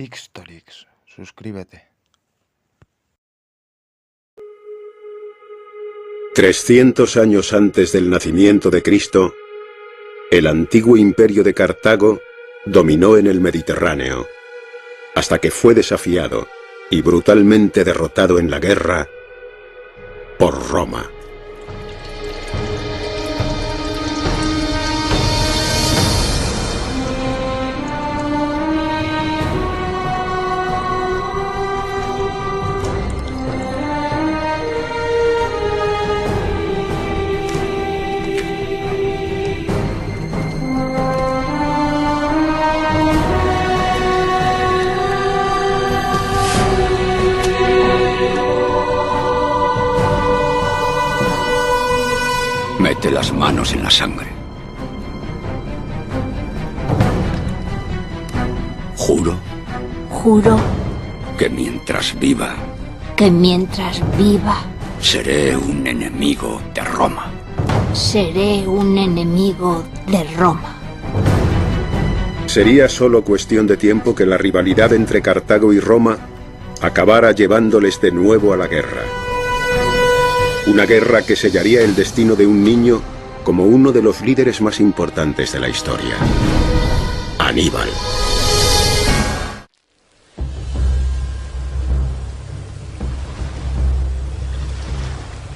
Ixtorix, suscríbete. 300 años antes del nacimiento de Cristo, el antiguo imperio de Cartago dominó en el Mediterráneo, hasta que fue desafiado y brutalmente derrotado en la guerra por Roma. Mete las manos en la sangre. Juro Juro que mientras viva, seré un enemigo de Roma. seré un enemigo de Roma. Sería solo cuestión de tiempo que la rivalidad entre Cartago y Roma acabara llevándoles de nuevo a la guerra. Una guerra que sellaría el destino de un niño como uno de los líderes más importantes de la historia: Aníbal.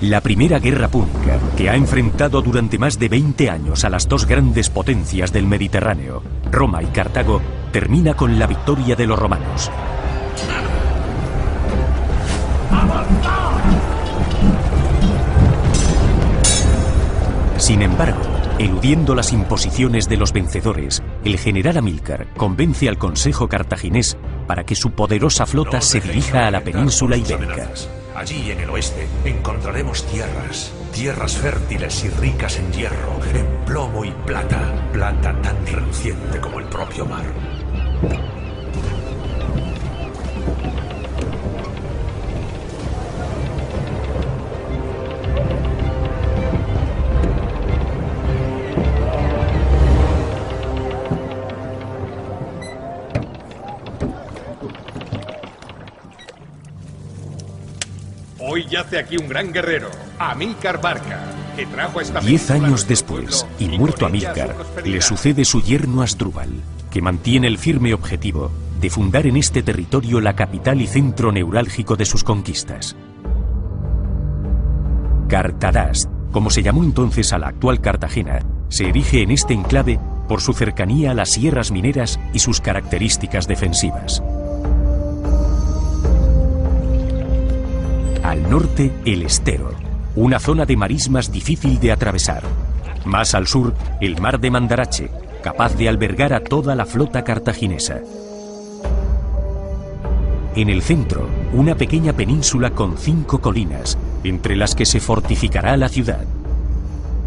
La primera guerra púnica, que ha enfrentado durante más de 20 años a las dos grandes potencias del Mediterráneo, Roma y Cartago, termina con la victoria de los romanos. Sin embargo, eludiendo las imposiciones de los vencedores, el general Amílcar convence al Consejo cartaginés para que su poderosa flota se dirija a la península ibérica. Allí en el oeste encontraremos tierras fértiles y ricas en hierro, en plomo y plata tan reluciente como el propio mar. Hoy yace aquí un gran guerrero, Amílcar Barca, que trajo esta 10 años después, y muerto Amílcar, le sucede su yerno Asdrúbal, que mantiene el firme objetivo de fundar en este territorio la capital y centro neurálgico de sus conquistas. Cartadast, como se llamó entonces a la actual Cartagena, se erige en este enclave por su cercanía a las sierras mineras y sus características defensivas. Al norte, el Estero, una zona de marismas difícil de atravesar. Más al sur, el mar de Mandarache, capaz de albergar a toda la flota cartaginesa. En el centro, una pequeña península con 5 colinas, entre las que se fortificará la ciudad.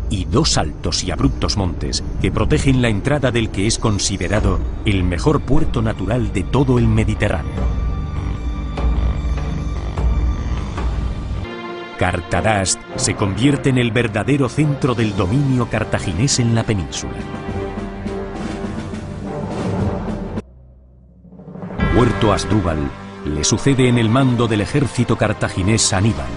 Y 2 altos y abruptos montes que protegen la entrada del que es considerado el mejor puerto natural de todo el Mediterráneo. Cartadast se convierte en el verdadero centro del dominio cartaginés en la península. Muerto Asdrúbal, le sucede en el mando del ejército cartaginés Aníbal,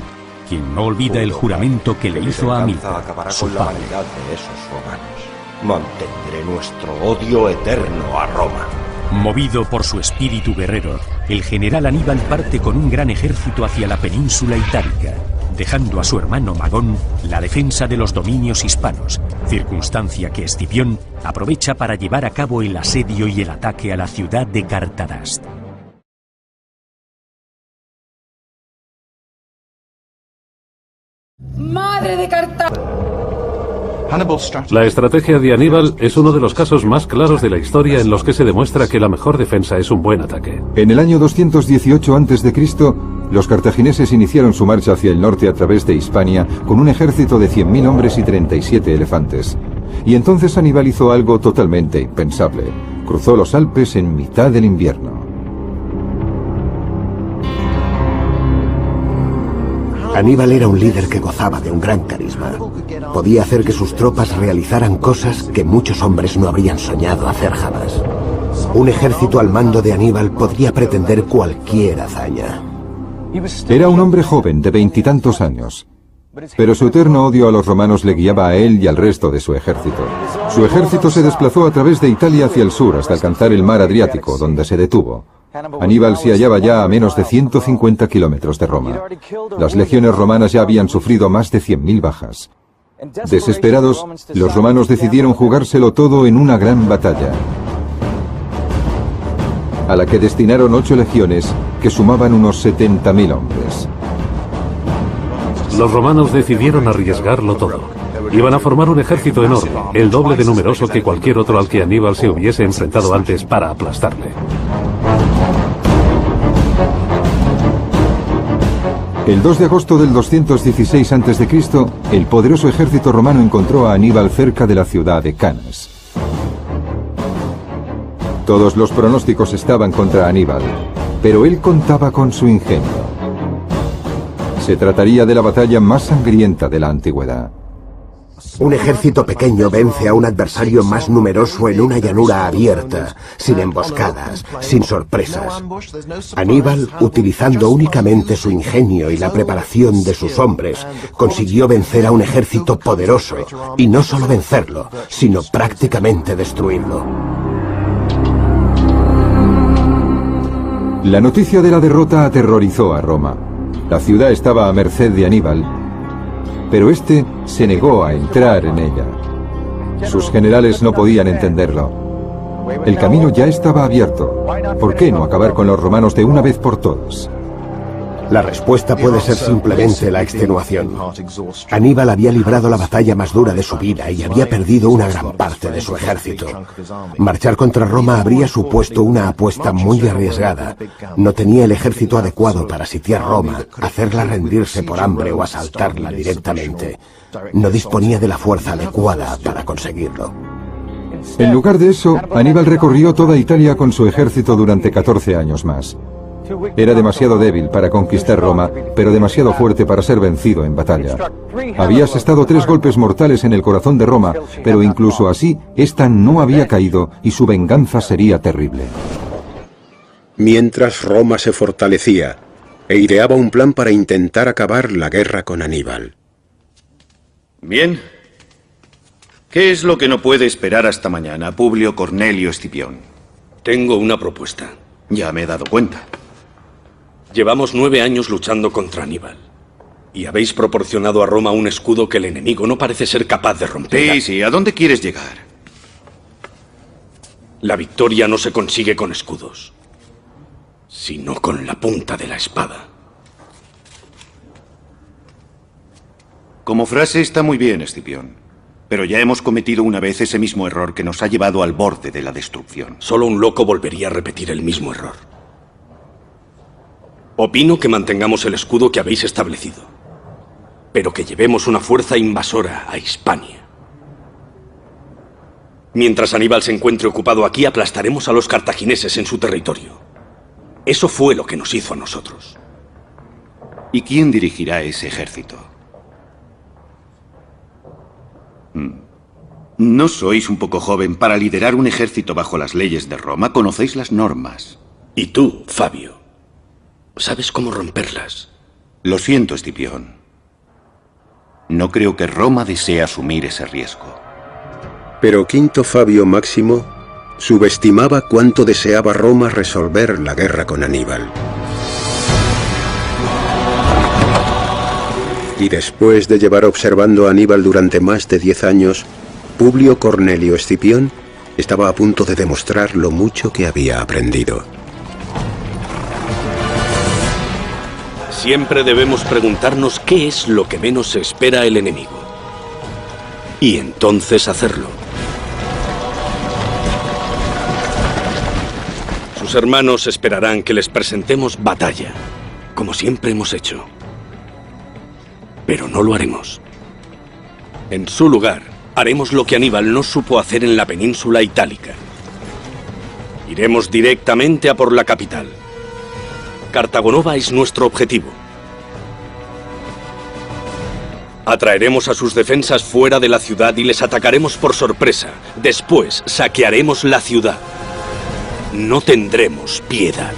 quien no olvida el juramento que le hizo a Amílcar, su padre. De esos romanos. Mantendré nuestro odio eterno a Roma. Movido por su espíritu guerrero, el general Aníbal parte con un gran ejército hacia la península itálica, dejando a su hermano Magón la defensa de los dominios hispanos, circunstancia que Escipión aprovecha para llevar a cabo el asedio y el ataque a la ciudad de Cartadast. ¡Madre de Cartago! La estrategia de Aníbal es uno de los casos más claros de la historia en los que se demuestra que la mejor defensa es un buen ataque. En el año 218 a.C., los cartagineses iniciaron su marcha hacia el norte a través de Hispania con un ejército de 100.000 hombres y 37 elefantes. Y entonces Aníbal hizo algo totalmente impensable. Cruzó los Alpes en mitad del invierno. Aníbal era un líder que gozaba de un gran carisma. Podía hacer que sus tropas realizaran cosas que muchos hombres no habrían soñado hacer jamás. Un ejército al mando de Aníbal podría pretender cualquier hazaña. Era un hombre joven de 20 y tantos años, pero su eterno odio a los romanos le guiaba a él y al resto de su ejército. Su ejército se desplazó a través de Italia hacia el sur hasta alcanzar el mar Adriático, donde se detuvo. Aníbal se hallaba ya a menos de 150 kilómetros de Roma. Las legiones romanas ya habían sufrido más de 100.000 bajas. Desesperados, los romanos decidieron jugárselo todo en una gran batalla, a la que destinaron 8 legiones que sumaban unos 70.000 hombres. Los romanos decidieron arriesgarlo todo. Iban a formar un ejército enorme, el doble de numeroso que cualquier otro al que Aníbal se hubiese enfrentado antes para aplastarle. El 2 de agosto del 216 a.C., el poderoso ejército romano encontró a Aníbal cerca de la ciudad de Canas. Todos los pronósticos estaban contra Aníbal, pero él contaba con su ingenio. Se trataría de la batalla más sangrienta de la antigüedad. Un ejército pequeño vence a un adversario más numeroso en una llanura abierta, sin emboscadas, sin sorpresas. Aníbal, utilizando únicamente su ingenio y la preparación de sus hombres, consiguió vencer a un ejército poderoso, y no solo vencerlo, sino prácticamente destruirlo. La noticia de la derrota aterrorizó a Roma. La ciudad estaba a merced de Aníbal, pero este se negó a entrar en ella. Sus generales no podían entenderlo. El camino ya estaba abierto. ¿Por qué no acabar con los romanos de una vez por todas? La respuesta puede ser simplemente la extenuación. Aníbal había librado la batalla más dura de su vida y había perdido una gran parte de su ejército. Marchar contra Roma habría supuesto una apuesta muy arriesgada. No tenía el ejército adecuado para sitiar Roma, hacerla rendirse por hambre o asaltarla directamente. No disponía de la fuerza adecuada para conseguirlo. En lugar de eso, Aníbal recorrió toda Italia con su ejército durante 14 años más. Era demasiado débil para conquistar Roma, pero demasiado fuerte para ser vencido en batalla. Había asestado 3 golpes mortales en el corazón de Roma, pero incluso así, ésta no había caído y su venganza sería terrible. Mientras Roma se fortalecía e ideaba un plan para intentar acabar la guerra con Aníbal. Bien. ¿Qué es lo que no puede esperar hasta mañana, Publio Cornelio Escipión? Tengo una propuesta. Ya me he dado cuenta. Llevamos 9 años luchando contra Aníbal. Y habéis proporcionado a Roma un escudo que el enemigo no parece ser capaz de romper. Sí, ¿a dónde quieres llegar? La victoria no se consigue con escudos, sino con la punta de la espada. Como frase está muy bien, Escipión. Pero ya hemos cometido una vez ese mismo error que nos ha llevado al borde de la destrucción. Solo un loco volvería a repetir el mismo error. Opino que mantengamos el escudo que habéis establecido, pero que llevemos una fuerza invasora a Hispania. Mientras Aníbal se encuentre ocupado aquí, aplastaremos a los cartagineses en su territorio. Eso fue lo que nos hizo a nosotros. ¿Y quién dirigirá ese ejército? ¿No sois un poco joven para liderar un ejército bajo las leyes de Roma? ¿Conocéis las normas? Y tú, Fabio, ¿sabes cómo romperlas? Lo siento, Escipión. No creo que Roma desee asumir ese riesgo. Pero Quinto Fabio Máximo subestimaba cuánto deseaba Roma resolver la guerra con Aníbal. Y después de llevar observando a Aníbal durante más de 10 años, Publio Cornelio Escipión estaba a punto de demostrar lo mucho que había aprendido. Siempre debemos preguntarnos qué es lo que menos se espera el enemigo. Y entonces hacerlo. Sus hermanos esperarán que les presentemos batalla, como siempre hemos hecho. Pero no lo haremos. En su lugar, haremos lo que Aníbal no supo hacer en la península itálica. Iremos directamente a por la capital. Cartago Nova es nuestro objetivo. Atraeremos a sus defensas fuera de la ciudad y les atacaremos por sorpresa. Después, saquearemos la ciudad. no tendremos piedad.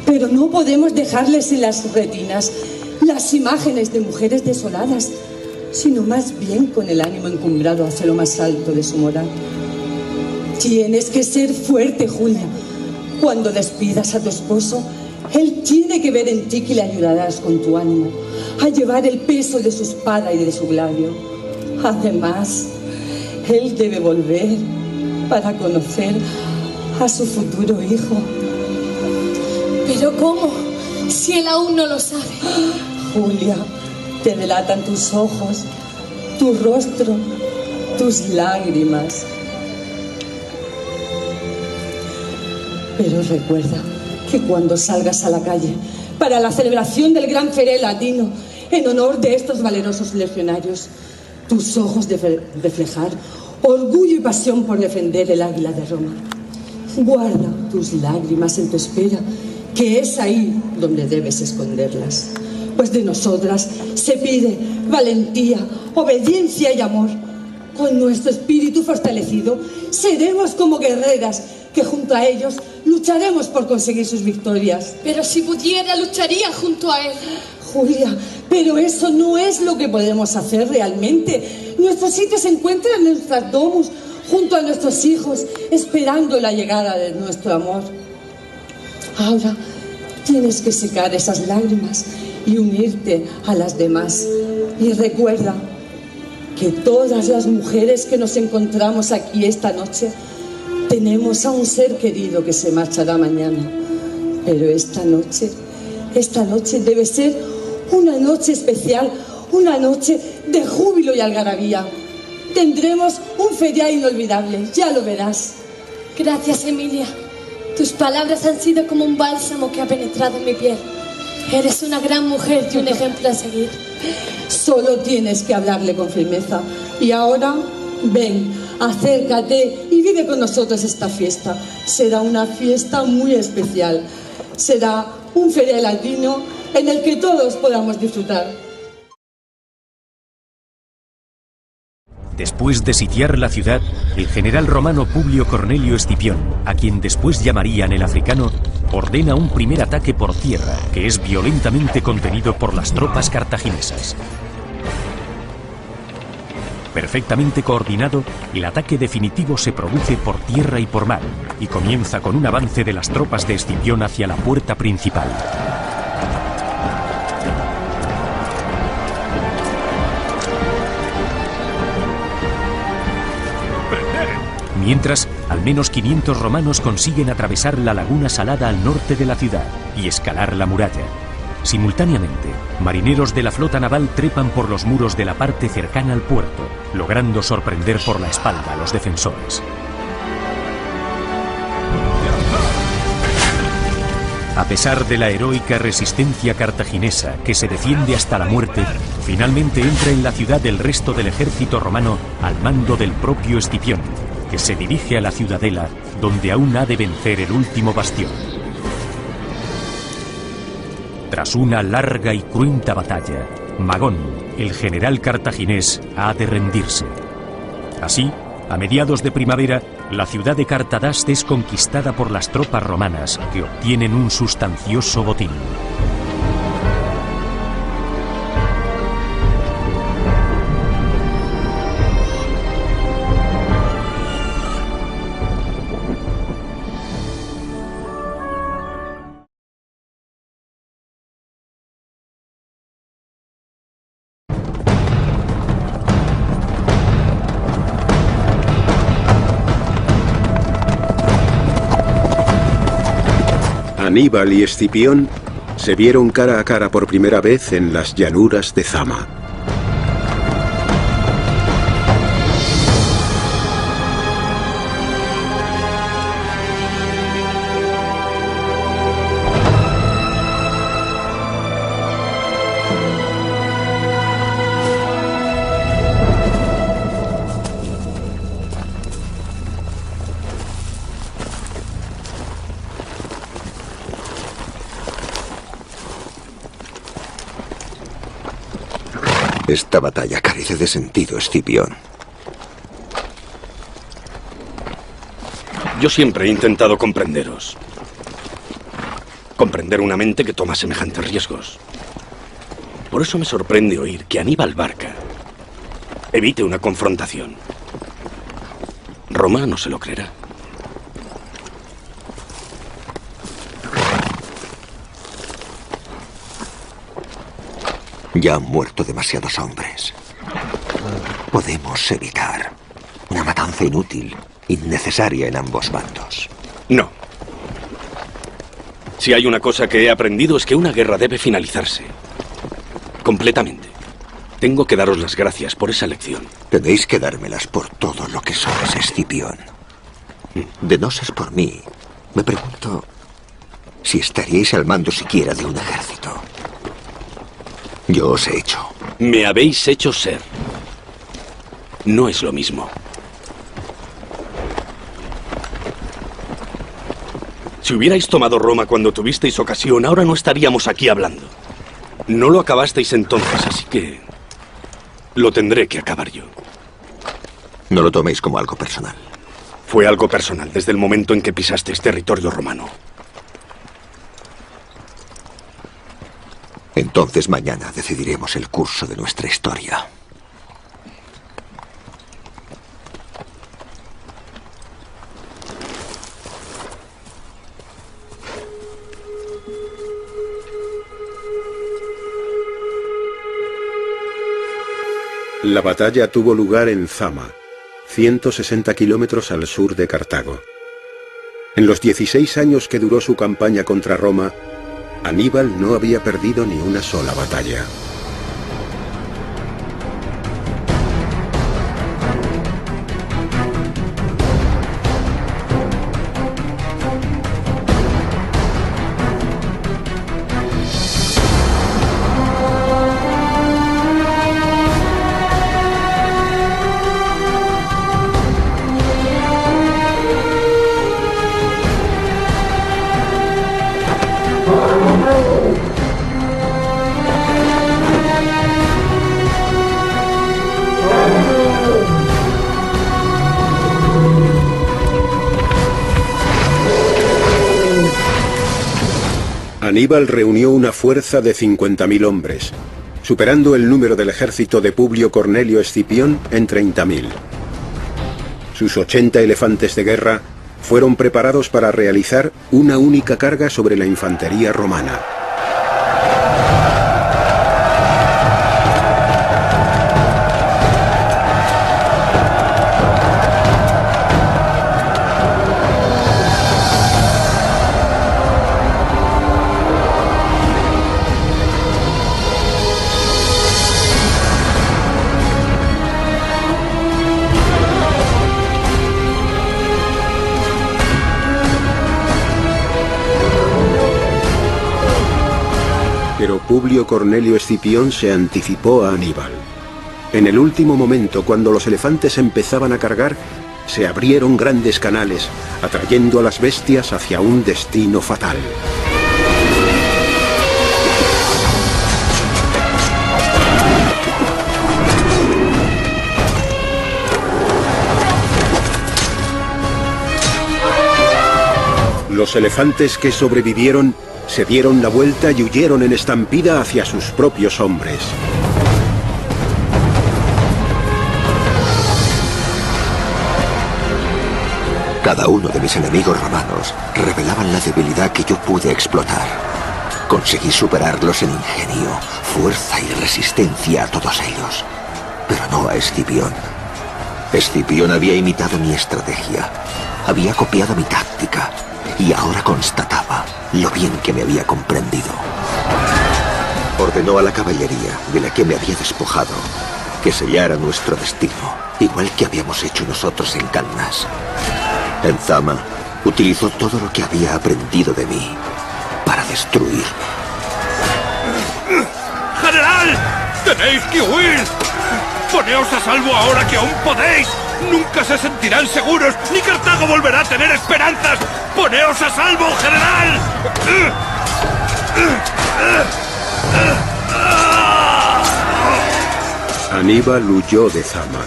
Pero no podemos dejarles en las retinas las imágenes de mujeres desoladas, sino más bien con el ánimo encumbrado hacia lo más alto de su moral. Tienes que ser fuerte, Julia. Cuando despidas a tu esposo, él tiene que ver en ti que le ayudarás con tu ánimo a llevar el peso de su espada y de su glaive. Además, él debe volver para conocer a su futuro hijo. ¿Pero cómo? Si él aún no lo sabe. Julia, te delatan tus ojos, tu rostro, tus lágrimas. Pero recuerda que cuando salgas a la calle para la celebración del gran Ferial Latino en honor de estos valerosos legionarios, tus ojos deben reflejar orgullo y pasión por defender el águila de Roma. Guarda tus lágrimas en tu espera, que es ahí donde debes esconderlas. Pues de nosotras se pide valentía, obediencia y amor. Con nuestro espíritu fortalecido, seremos como guerreras que junto a ellos lucharemos por conseguir sus victorias. Pero si pudiera, lucharía junto a él. Julia, pero eso no es lo que podemos hacer realmente. Nuestro sitio se encuentra en nuestras domus, junto a nuestros hijos, esperando la llegada de nuestro amor. Ahora tienes que secar esas lágrimas y unirte a las demás. Y recuerda que todas las mujeres que nos encontramos aquí esta noche tenemos a un ser querido que se marchará mañana. Pero esta noche debe ser una noche especial, una noche de júbilo y algarabía. Tendremos un ferial inolvidable, ya lo verás. Gracias, Emilia. Tus palabras han sido como un bálsamo que ha penetrado en mi piel. Eres una gran mujer y un ejemplo a seguir. Solo tienes que hablarle con firmeza. Y ahora, ven, acércate y vive con nosotros esta fiesta. Será una fiesta muy especial. Será un ferial latino en el que todos podamos disfrutar. Después de sitiar la ciudad, el general romano Publio Cornelio Escipión, a quien después llamarían el africano, ordena un primer ataque por tierra, que es violentamente contenido por las tropas cartaginesas. Perfectamente coordinado, el ataque definitivo se produce por tierra y por mar, y comienza con un avance de las tropas de Escipión hacia la puerta principal. Mientras, al menos 500 romanos consiguen atravesar la laguna salada al norte de la ciudad y escalar la muralla. Simultáneamente, marineros de la flota naval trepan por los muros de la parte cercana al puerto, logrando sorprender por la espalda a los defensores. A pesar de la heroica resistencia cartaginesa, que se defiende hasta la muerte, finalmente entra en la ciudad el resto del ejército romano al mando del propio Escipión, que se dirige a la ciudadela, donde aún ha de vencer el último bastión. Tras una larga y cruenta batalla, Magón, el general cartaginés, ha de rendirse. Así, a mediados de primavera, la ciudad de Cartadast es conquistada por las tropas romanas, que obtienen un sustancioso botín. Aníbal y Escipión se vieron cara a cara por primera vez en las llanuras de Zama. Esta batalla carece de sentido, Escipión. Yo siempre he intentado comprenderos. Comprender una mente que toma semejantes riesgos. Por eso me sorprende oír que Aníbal Barca evite una confrontación. Roma no se lo creerá. Ya han muerto demasiados hombres. Podemos evitar una matanza inútil, innecesaria en ambos bandos. No. Si hay una cosa que he aprendido es que una guerra debe finalizarse. Completamente. Tengo que daros las gracias por esa lección. Tenéis que dármelas por todo lo que sois, Escipión. De no ser por mí, me pregunto si estaríais al mando siquiera de un ejército. Yo os he hecho. Me habéis hecho ser. No es lo mismo. Si hubierais tomado Roma cuando tuvisteis ocasión, ahora no estaríamos aquí hablando. No lo acabasteis entonces, así que lo tendré que acabar yo. No lo toméis como algo personal. Fue algo personal desde el momento en que pisasteis territorio romano. Entonces mañana decidiremos el curso de nuestra historia. La batalla tuvo lugar en Zama, 160 kilómetros al sur de Cartago. En los 16 años que duró su campaña contra Roma, Aníbal no había perdido ni una sola batalla. Aníbal reunió una fuerza de 50.000 hombres, superando el número del ejército de Publio Cornelio Escipión en 30.000. Sus 80 elefantes de guerra fueron preparados para realizar una única carga sobre la infantería romana. Pero Publio Cornelio Escipión se anticipó a Aníbal. En el último momento, cuando los elefantes empezaban a cargar, se abrieron grandes canales, atrayendo a las bestias hacia un destino fatal. Los elefantes que sobrevivieron se dieron la vuelta y huyeron en estampida hacia sus propios hombres. Cada uno de mis enemigos romanos revelaban la debilidad que yo pude explotar. Conseguí superarlos en ingenio, fuerza y resistencia a todos ellos. Pero no a Escipión. Escipión había imitado mi estrategia, había copiado mi táctica y ahora constataba lo bien que me había comprendido. Ordenó a la caballería, de la que me había despojado, que sellara nuestro destino, igual que habíamos hecho nosotros en Cannas. En Zama, utilizó todo lo que había aprendido de mí para destruirme. ¡General! ¡Tenéis que huir! ¡Poneos a salvo ahora que aún podéis! ¡Nunca se sentirán seguros, ni Cartago volverá a tener esperanzas! ¡Poneos a salvo, general! Aníbal huyó de Zama.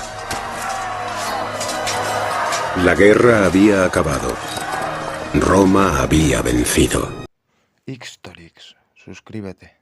La guerra había acabado. Roma había vencido. Ixtorix, suscríbete.